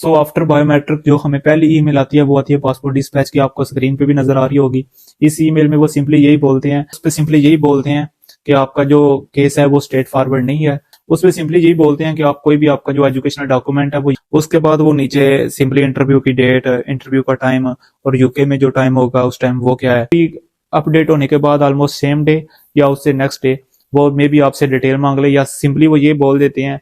So after biometric जो हमें पहली ईमेल आती है वो आती है पासपोर्ट डिस्पैच की, आपको स्क्रीन पे भी नजर आ रही होगी। इस ईमेल में वो सिंपली यही बोलते हैं, उस पर सिंपली यही बोलते हैं कि आपका जो केस है वो स्ट्रेट फॉरवर्ड नहीं है। उसमें सिंपली यही बोलते हैं कि आप कोई भी आपका जो एजुकेशनल डॉक्यूमेंट है वो, उसके बाद वो नीचे सिंपली इंटरव्यू की डेट, इंटरव्यू का टाइम और यूके में जो टाइम होगा उस टाइम वो क्या है। अपडेट होने के बाद ऑलमोस्ट सेम डे या उससे नेक्स्ट डे वो मे बी आपसे डिटेल मांग ले, या सिंपली वो ये बोल देते हैं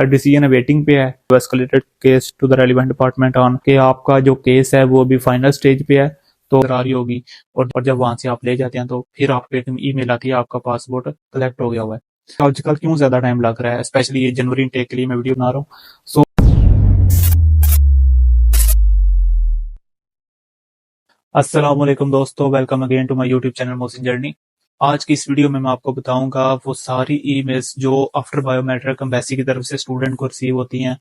डिसीजन वेटिंग पे है, escalated case to the relevant department on, कि आपका जो केस है वो भी फाइनल स्टेज पे है तो आ रही होगी। और जब वहां से आप ले जाते हैं तो फिर आपको एक ईमेल आती है आपका पासपोर्ट कलेक्ट हो गया हुआ है। आजकल क्यों ज्यादा टाइम लग रहा है, स्पेशली ये जनवरी इनटेक के लिए मैं वीडियो बना रहा हूँ। सो अस्सलाम वालेकुम दोस्तों, welcome again to my YouTube channel Mohsin journey. आज की इस वीडियो में मैं आपको बताऊंगा वो सारी ईमेल्स जो आफ्टर बायोमेट्रिक एम्बेसी की तरफ से स्टूडेंट को रिसीव होती हैं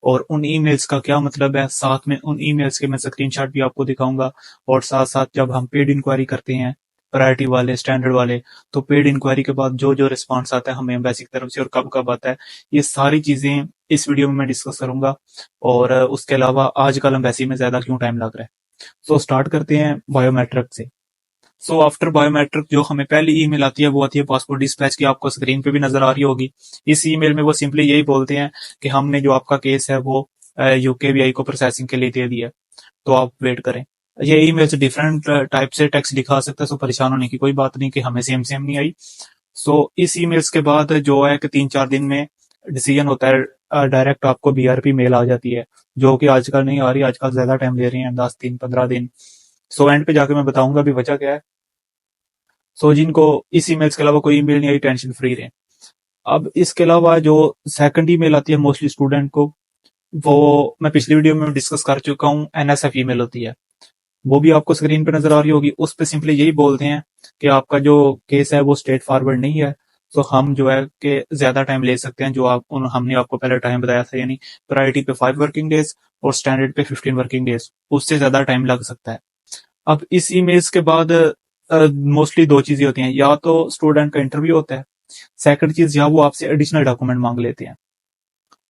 और उन ईमेल्स का क्या मतलब है। साथ में उन ईमेल्स के मैं स्क्रीनशॉट भी आपको दिखाऊंगा। और साथ साथ जब हम पेड इंक्वायरी करते हैं, प्रायोरिटी वाले, स्टैंडर्ड वाले, तो पेड इंक्वायरी के बाद जो जो रिस्पॉन्स आता है हमें एम्बेसी की तरफ से और कब कब आता है, ये सारी चीजें इस वीडियो में मैं डिस्कस करूंगा। और उसके अलावा आजकल एम्बेसी में ज्यादा क्यों टाइम लग रहा है। सो स्टार्ट करते हैं बायोमेट्रिक से। सो आफ्टर बायोमेट्रिक जो हमें पहली ईमेल आती है वो आती है पासपोर्ट डिस्पैच की, आपको स्क्रीन पे भी नजर आ रही होगी। इस ईमेल में वो सिंपली यही बोलते हैं कि हमने जो आपका केस है वो यूकेवीआई को प्रोसेसिंग के लिए दे दिया, तो आप वेट करें। ये ईमेल से डिफरेंट टाइप से टेक्स्ट दिखा सकता है, सो परेशान होने की कोई बात नहीं कि हमें सेम सेम नहीं आई। सो इस ईमेल्स के बाद जो है कि 3-4 दिन में डिसीजन होता है, डायरेक्ट आपको बीआरपी मेल आ जाती है, जो कि आजकल नहीं आ रही, आजकल ज्यादा टाइम ले रही है, 10 दिन 15 दिन। सो एंड पे जाके मैं बताऊंगा भी वजह क्या है। सो जिनको इस ईमेल्स के अलावा कोई ईमेल नहीं आई, टेंशन फ्री रहे। अब इसके अलावा जो सेकंड ईमेल आती है मोस्टली स्टूडेंट को, वो मैं पिछली वीडियो में डिस्कस कर चुका हूँ, एनएसएफ ईमेल होती है। वो भी आपको स्क्रीन पे नजर आ रही होगी। उस पे सिंपली यही बोलते हैं कि आपका जो केस है वो स्ट्रेट फॉरवर्ड नहीं है, तो हम जो है कि ज्यादा टाइम ले सकते हैं, जो हमने आपको पहले टाइम बताया था, यानी प्रायोरिटी पे 5 वर्किंग डेज और स्टैंडर्ड पे 15 वर्किंग डेज, उससे ज्यादा टाइम लग सकता है। अब इस ईमेल्स के बाद मोस्टली दो चीजें होती हैं, या तो स्टूडेंट का इंटरव्यू होता है, सेकंड चीज या वो आपसे एडिशनल डॉक्यूमेंट मांग लेते हैं।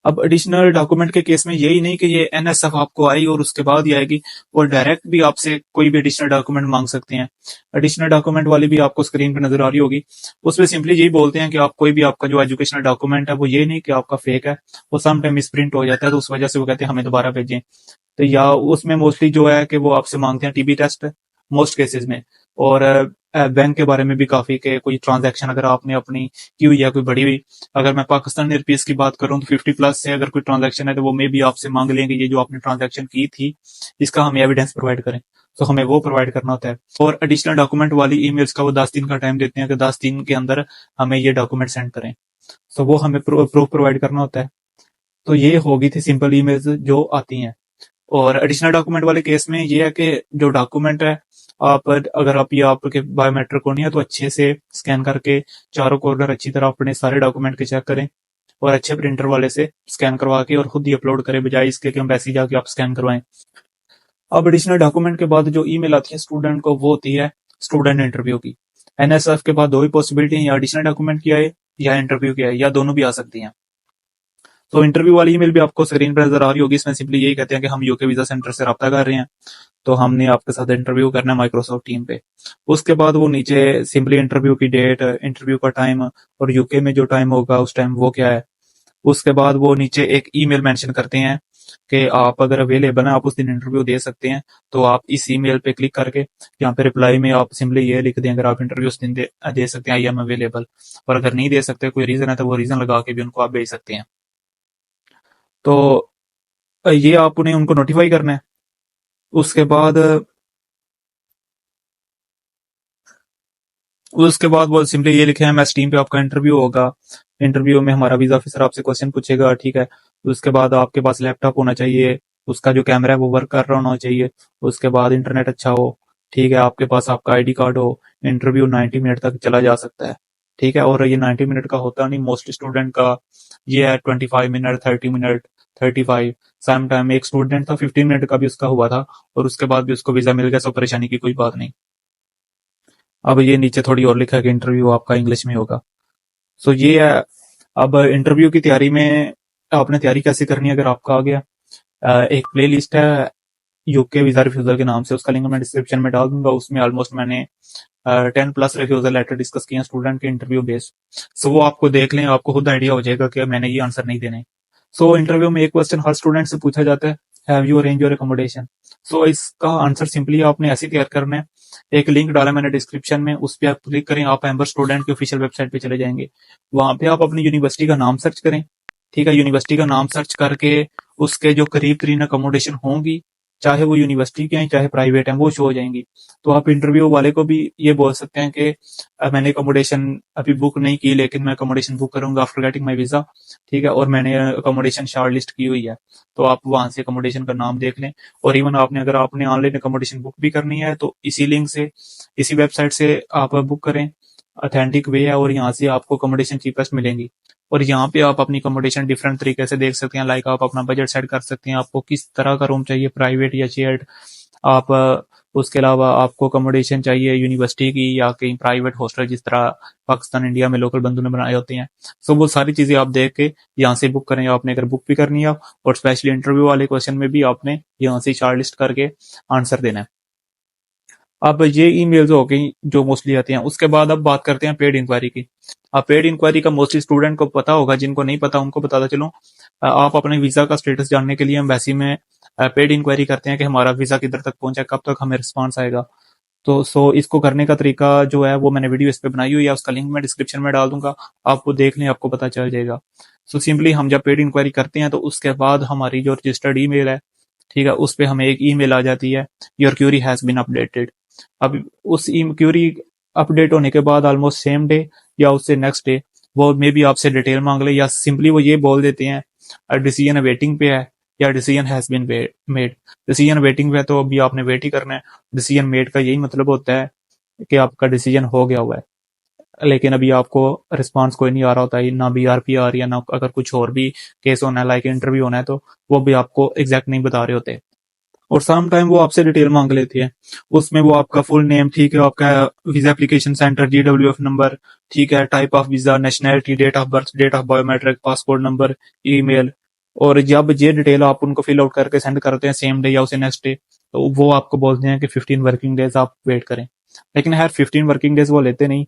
अब एडिशनल डॉक्यूमेंट के केस में यही नहीं कि ये एनएसएफ आपको आई और उसके बाद ही आएगी, और डायरेक्ट भी आपसे कोई भी एडिशनल डॉक्यूमेंट मांग सकते हैं। एडिशनल डॉक्यूमेंट वाली भी आपको स्क्रीन पे नजर आ रही होगी। उसमें सिंपली यही बोलते हैं कि आप कोई भी आपका जो एजुकेशनल डॉक्यूमेंट है वो ये नहीं कि आपका फेक है, वो सम टाइम मिसप्रिंट हो जाता है, तो उस वजह से वो कहते हैं हमें दोबारा भेजें। तो या उसमें मोस्टली जो है कि वो आपसे मांगते हैं टीबी टेस्ट मोस्ट केसेस में, और बैंक के बारे में भी काफी, के कोई ट्रांजैक्शन अगर आपने अपनी की हुई है कोई बड़ी हुई। अगर मैं पाकिस्तानी रुपीस की बात करूं तो 50+ से अगर कोई ट्रांजैक्शन है तो वो मे भी आपसे मांग लेंगे ये जो आपने ट्रांजैक्शन की थी इसका हमें एविडेंस प्रोवाइड करें, तो हमें वो प्रोवाइड करना होता है। और एडिशनल डॉक्यूमेंट वाली ईमेल्स का वो 10 दिन का टाइम देते हैं कि 10 दिन के अंदर हमें ये डॉक्यूमेंट सेंड करें, तो वो हमें प्रूफ प्रोवाइड करना होता है। तो ये होगी थी सिंपल ईमेल्स जो आती हैं। और एडिशनल डॉक्यूमेंट वाले केस में ये है कि जो डॉक्यूमेंट है, आप अगर आप ये आपके बायोमेट्रिक होनी है तो अच्छे से स्कैन करके चारों कॉर्नर अच्छी तरह अपने सारे डॉक्यूमेंट के चेक करें, और अच्छे प्रिंटर वाले से स्कैन करवा के और खुद ही अपलोड करें, बजाय इसके कि एम्बेसी जाके आप स्कैन करवाएं। अब एडिशनल डॉक्यूमेंट के बाद जो ईमेल आती है स्टूडेंट को वो होती है स्टूडेंट इंटरव्यू की। एनएसएफ के बाद दो ही पॉसिबिलिटी है, या एडिशनल डॉक्यूमेंट की आए या इंटरव्यू की आए, या दोनों भी आ सकती हैं। तो इंटरव्यू वाली ईमेल भी आपको स्क्रीन पर नजर आ रही होगी। इसमें सिंपली यही कहते हैं कि हम यूके वीजा सेंटर से रब्ता कर रहे हैं, तो हमने आपके साथ इंटरव्यू करना है माइक्रोसॉफ्ट टीम पे। उसके बाद वो नीचे सिंपली इंटरव्यू की डेट, इंटरव्यू का टाइम और यूके में जो टाइम होगा उस टाइम वो क्या है। उसके बाद वो नीचे एक ईमेल मेंशन करते हैं कि आप अगर अवेलेबल हैं, आप उस दिन इंटरव्यू दे सकते हैं, तो आप इस ईमेल पे क्लिक करके यहाँ पे रिप्लाई में आप सिंपली ये लिख दें अगर आप इंटरव्यू उस दिन दे सकते हैं, आई एम अवेलेबल। और अगर नहीं दे सकते, कोई रीजन है, तो वो रीजन लगा के भी उनको आप भेज सकते हैं। तो ये आप उन्हें उनको नोटिफाई करना है। उसके बाद वो सिंपली ये लिखे एमएस टीम पे आपका इंटरव्यू होगा। इंटरव्यू में हमारा वीजा ऑफिसर आपसे क्वेश्चन पूछेगा, ठीक है। उसके बाद आपके पास लैपटॉप होना चाहिए, उसका जो कैमरा है वो वर्क कर रहा होना चाहिए। उसके बाद इंटरनेट अच्छा हो, ठीक है, आपके पास आपका आईडी कार्ड हो। इंटरव्यू 90 मिनट तक चला जा सकता है, ठीक है। और ये 90 मिनट का होता नहीं, मोस्ट स्टूडेंट का ये है 25 मिनट, 30 मिनट, 35। सम टाइम एक स्टूडेंट था 15 मिनट का भी उसका हुआ था, और उसके बाद भी उसको वीजा मिल गया, सब परेशानी की कोई बात नहीं। अब ये नीचे थोड़ी और लिखा है कि इंटरव्यू आपका इंग्लिश में होगा। सो ये है। अब इंटरव्यू की तैयारी में आपने तैयारी कैसे करनी है अगर आपका आ गया। एक प्ले लिस्ट है यूके वीजा रिफ्यूजल के नाम से, उसका लिंक मैं डिस्क्रिप्शन में डाल दूंगा। उसमें ऑलमोस्ट मैंने 10+ रिफ्यूजल लेटर डिस्कस किए स्टूडेंट के इंटरव्यू बेस्ड। सो वो आपको देख लें, आपको खुद आइडिया हो जाएगा कि मैंने ये आंसर नहीं देने। सो इंटरव्यू में एक क्वेश्चन हर स्टूडेंट से पूछा जाता है, have you arrange your accommodation. So इसका आंसर सिंपली आपने ऐसे तैयार करना है। एक लिंक डाला मैंने डिस्क्रिप्शन में, उस पर आप क्लिक करें, आप एम्बर स्टूडेंट की ऑफिशियल वेबसाइट पे चले जाएंगे। वहां पे आप अपनी यूनिवर्सिटी का नाम सर्च करें। ठीक है, यूनिवर्सिटी का नाम सर्च करके उसके जो करीब तरीन अकोमोडेशन होंगी, चाहे वो यूनिवर्सिटी के हैं चाहे प्राइवेट हैं, वो शो हो जाएंगी। तो आप इंटरव्यू वाले को भी ये बोल सकते हैं कि मैंने अकोमोडेशन अभी बुक नहीं की, लेकिन मैं अकोमोडेशन बुक करूंगा आफ्टर गेटिंग माई वीजा। ठीक है, और मैंने अकोमोडेशन शॉर्ट लिस्ट की हुई है। तो आप वहां से अकोमोडेशन का नाम देख लें। और इवन अगर आपने ऑनलाइन अकोमोडेशन बुक भी करनी है तो इसी लिंक से, इसी वेबसाइट से आप बुक करें। ऑथेंटिक वे है और यहाँ से आपको अकोमोडेशन चीपेस्ट मिलेंगी। और यहाँ पे आप अपनी अकोमोडेशन डिफरेंट तरीके से देख सकते हैं। लाइक आप अपना बजट सेट कर सकते हैं, आपको किस तरह का रूम चाहिए, प्राइवेट या शेयर्ड। आप उसके अलावा आपको अकोमोडेशन चाहिए यूनिवर्सिटी की या कहीं प्राइवेट हॉस्टल, जिस तरह पाकिस्तान इंडिया में लोकल बंधु ने बनाए होते हैं। सो वो सारी चीजें आप देख के यहाँ से बुक करें, आपने अगर बुक भी करनी है। और स्पेशली इंटरव्यू वाले क्वेश्चन में भी आपने यहाँ से शॉर्ट लिस्ट करके आंसर देना है। अब ये ईमेल्स हो गई जो मोस्टली आती हैं। उसके बाद अब बात करते हैं पेड इंक्वायरी की। अब पेड इंक्वायरी का मोस्टली स्टूडेंट को पता होगा, जिनको नहीं पता उनको बताता चलूं। आप अपने वीजा का स्टेटस जानने के लिए एम्बेसी में पेड इंक्वायरी करते हैं कि हमारा वीजा किधर तक पहुंचा, कब तक हमें रिस्पॉन्स आएगा। तो इसको करने का तरीका जो है वो मैंने वीडियो इस पे बनाई हुई है, उसका लिंक मैं डिस्क्रिप्शन में डाल दूंगा। आपको देख लें, आपको पता चल जाएगा। सिंपली हम जब पेड इंक्वायरी करते हैं तो उसके बाद हमारी जो रजिस्टर्ड ईमेल है, ठीक है, उस पे हमें एक ईमेल आ जाती है, your query has been updated. अब उस क्यूरी अपडेट होने के बाद ऑलमोस्ट सेम डे या उससे नेक्स्ट डे वो मे भी आपसे डिटेल मांग ले, या सिंपली वो ये बोल देते हैं डिसीजन वेटिंग पे है या decision has been made. Decision waiting पे है तो अभी आपने वेट ही करना है। डिसीजन मेड का यही मतलब होता है कि आपका डिसीजन हो गया हुआ है, लेकिन अभी आपको रिस्पांस कोई नहीं आ रहा होता है, ना बीआरपी आ रही है, ना अगर कुछ और भी केस होना है लाइक इंटरव्यू होना है तो वो भी आपको एग्जैक्ट नहीं बता रहे होते। और सम टाइम वो आपसे डिटेल मांग लेती है। उसमें वो आपका फुल नेम, ठीक है, आपका visa application centre, GWF number, ठीक है, type of visa, nationality, date of birth, date of biometric, passport number, email. और जब ये डिटेल आप उनको फिल आउट करके सेंड करते हैं सेम डे या उसे नेक्स्ट डे, तो वो आपको बोलते हैं कि 15 वर्किंग डेज आप वेट करें। लेकिन यार 15 वर्किंग डेज वो लेते नहीं।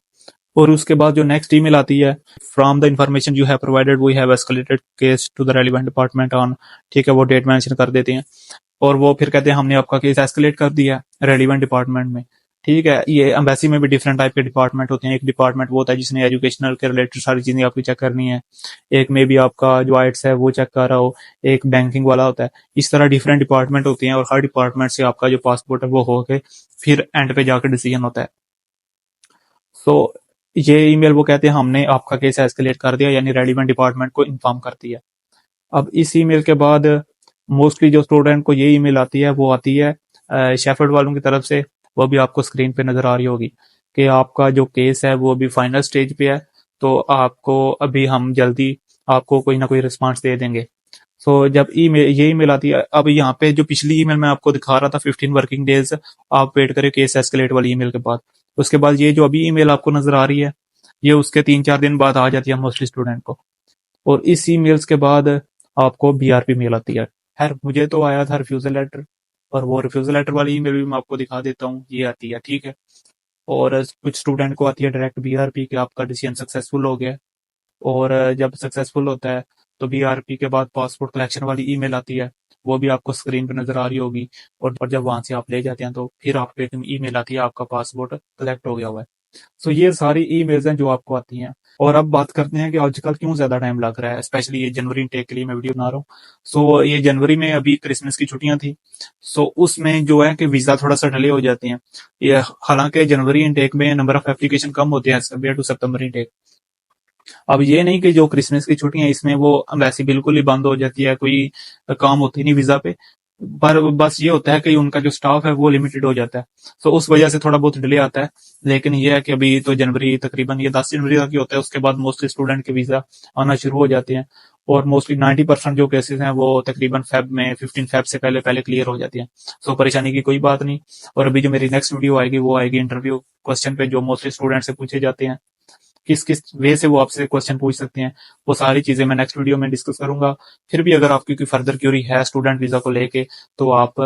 और उसके बाद जो नेक्स्ट ईमेल आती है, from the information you have provided we have escalated case to the relevant department on, ठीक है, वो डेट मेंशन कर देते हैं। और वो फिर कहते हैं हमने आपका केस एस्केलेट कर दिया रेलिवेंट डिपार्टमेंट में। ठीक है, ये एम्बेसी में भी डिफरेंट टाइप के डिपार्टमेंट होते हैं। एक डिपार्टमेंट वो होता है जिसने एजुकेशनल के रिलेटेड सारी चीजें आपकी चेक करनी है। एक में भी आपका जो आइट्स है वो चेक कर रहा हो। एक बैंकिंग वाला होता है। इस तरह डिफरेंट डिपार्टमेंट होते हैं और हर डिपार्टमेंट से आपका जो पासपोर्ट है वो होके फिर एंड पे जाकर डिसीजन होता है। सो ये ईमेल वो कहते हैं हमने आपका केस एस्केलेट कर दिया, यानी रेलिवेंट डिपार्टमेंट को इन्फॉर्म कर दिया। अब इस ईमेल के बाद मोस्टली जो स्टूडेंट को ये ईमेल आती है वो आती है शेफर्ड वालों की तरफ से। वो भी आपको स्क्रीन पे नजर आ रही होगी कि आपका जो केस है वो अभी फाइनल स्टेज पे है, तो आपको अभी हम जल्दी आपको कोई ना कोई रिस्पांस दे देंगे। जब ये ईमेल आती है, अब यहाँ पे जो पिछली ईमेल मैं आपको दिखा रहा था 15 वर्किंग डेज आप वेट करें केस एस्केलेट वाली ईमेल के बाद। उसके बाद ये जो अभी ईमेल आपको नजर आ रही है, ये उसके 3-4 दिन बाद आ जाती है मोस्टली स्टूडेंट को। और इस ईमेल्स के बाद आपको बीआरपी मेल आती है। खैर मुझे तो आया था रिफ्यूजल लेटर, और वो रिफ्यूजल लेटर वाली ईमेल भी मैं आपको दिखा देता हूँ, ये आती है, ठीक है। और कुछ स्टूडेंट को आती है डायरेक्ट बीआरपी कि आपका डिसीजन सक्सेसफुल हो गया। और जब सक्सेसफुल होता है तो बीआरपी के बाद पासपोर्ट कलेक्शन वाली ईमेल आती है, वो भी आपको स्क्रीन पे नजर आ रही होगी। और जब वहां से आप ले जाते हैं तो फिर आपको एक ईमेल आती है आपका पासपोर्ट कलेक्ट हो गया हुआ है। ये सारी ईमेल्स हैं जो आपको आती हैं। और अब बात करते हैं कि आजकल क्यों ज्यादा टाइम लग रहा है, स्पेशली ये जनवरी इनटेक के लिए मैं वीडियो बना रहा हूँ। ये जनवरी में अभी क्रिसमस की छुट्टियां थी। उसमें जो है कि वीजा थोड़ा सा डिले हो जाते हैं। ये हालांकि जनवरी इनटेक में नंबर ऑफ एप्लीकेशन कम होते हैं कंपेयर टू सितंबर इनटेक। अब ये नहीं कि जो क्रिसमस की छुट्टियां इसमें वो वैसे बिल्कुल ही बंद हो जाती है, कोई काम होती नहीं वीजा पे। पर बस ये होता है कि उनका जो स्टाफ है वो लिमिटेड हो जाता है। उस वजह से थोड़ा बहुत डिले आता है। लेकिन ये है कि अभी तो जनवरी तकरीबन ये 10 जनवरी तक ही होता है, उसके बाद मोस्टली स्टूडेंट के वीजा आना शुरू हो जाते हैं। और मोस्टली 90% जो केसेस हैं वो तकरीबन फेब में 15 फेब से पहले पहले क्लियर हो जाती हैं। परेशानी की कोई बात नहीं। और अभी जो मेरी नेक्स्ट वीडियो आएगी वो आएगी इंटरव्यू क्वेश्चन पे जो मोस्टली स्टूडेंट से पूछे जाते हैं। किस किस वे से वो आपसे क्वेश्चन पूछ सकते हैं, वो सारी चीजें मैं नेक्स्ट वीडियो में डिस्कस करूंगा। फिर भी अगर आपकी कोई फर्दर क्यूरी है स्टूडेंट वीजा को लेके, तो आप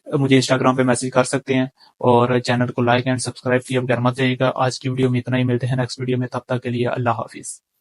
मुझे इंस्टाग्राम पे मैसेज कर सकते हैं। और चैनल को लाइक एंड सब्सक्राइब किए बगैर मत जाइएगा। आज की वीडियो में इतना ही, मिलते हैं नेक्स्ट वीडियो में, तब तक के लिए अल्लाह हाफिज।